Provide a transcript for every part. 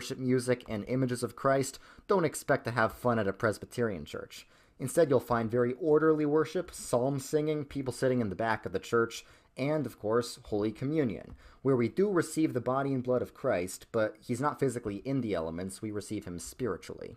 worship music and images of Christ, don't expect to have fun at a Presbyterian church. Instead, you'll find very orderly worship, psalm singing, people sitting in the back of the church, and, of course, Holy Communion, where we do receive the body and blood of Christ, but he's not physically in the elements, we receive him spiritually.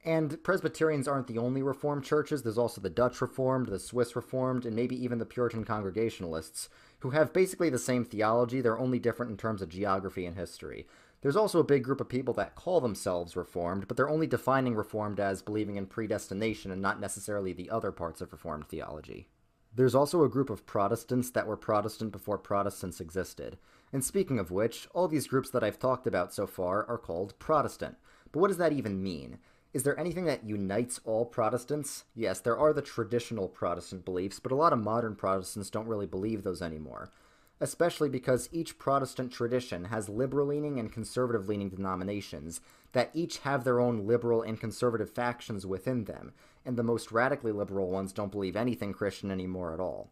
And Presbyterians aren't the only Reformed churches. There's also the Dutch Reformed, the Swiss Reformed, and maybe even the Puritan Congregationalists, who have basically the same theology. They're only different in terms of geography and history. There's also a big group of people that call themselves Reformed, but they're only defining Reformed as believing in predestination and not necessarily the other parts of Reformed theology. There's also a group of Protestants that were Protestant before Protestants existed. And speaking of which, all these groups that I've talked about so far are called Protestant. But what does that even mean? Is there anything that unites all Protestants? Yes, there are the traditional Protestant beliefs, but a lot of modern Protestants don't really believe those anymore. Especially because each Protestant tradition has liberal-leaning and conservative-leaning denominations that each have their own liberal and conservative factions within them, and the most radically liberal ones don't believe anything Christian anymore at all.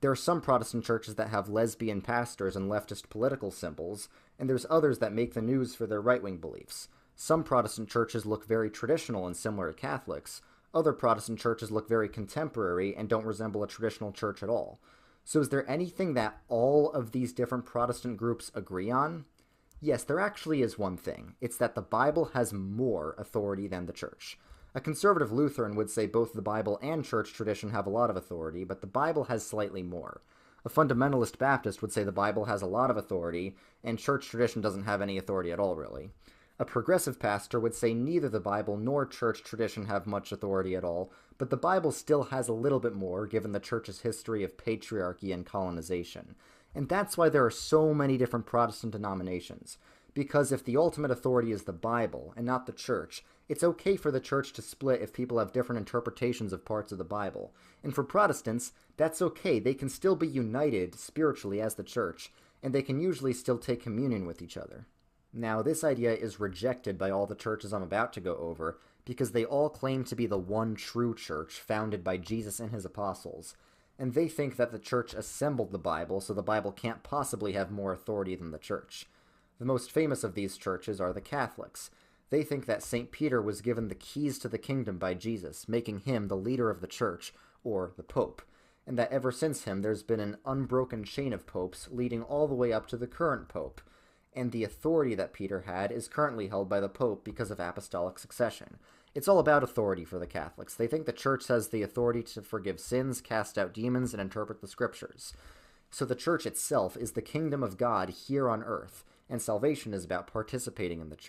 There are some Protestant churches that have lesbian pastors and leftist political symbols, and there's others that make the news for their right-wing beliefs. Some Protestant churches look very traditional and similar to Catholics. Other Protestant churches look very contemporary and don't resemble a traditional church at all. So is there anything that all of these different Protestant groups agree on? Yes, there actually is one thing. It's that the Bible has more authority than the church. A conservative Lutheran would say both the Bible and church tradition have a lot of authority, but the Bible has slightly more. A fundamentalist Baptist would say the Bible has a lot of authority, and church tradition doesn't have any authority at all, really. A progressive pastor would say neither the Bible nor church tradition have much authority at all, but the Bible still has a little bit more given the church's history of patriarchy and colonization. And that's why there are so many different Protestant denominations. Because if the ultimate authority is the Bible and not the church, it's okay for the church to split if people have different interpretations of parts of the Bible. And for Protestants, that's okay. They can still be united spiritually as the church, and they can usually still take communion with each other. Now, this idea is rejected by all the churches I'm about to go over because they all claim to be the one true church founded by Jesus and his apostles, and they think that the church assembled the Bible, so the Bible can't possibly have more authority than the church. The most famous of these churches are the Catholics. They think that St. Peter was given the keys to the kingdom by Jesus, making him the leader of the church, or the Pope, and that ever since him there's been an unbroken chain of popes leading all the way up to the current Pope. And the authority that Peter had is currently held by the Pope because of apostolic succession. It's all about authority for the Catholics. They think the Church has the authority to forgive sins, cast out demons, and interpret the Scriptures. So the Church itself is the kingdom of God here on earth, and salvation is about participating in the Church.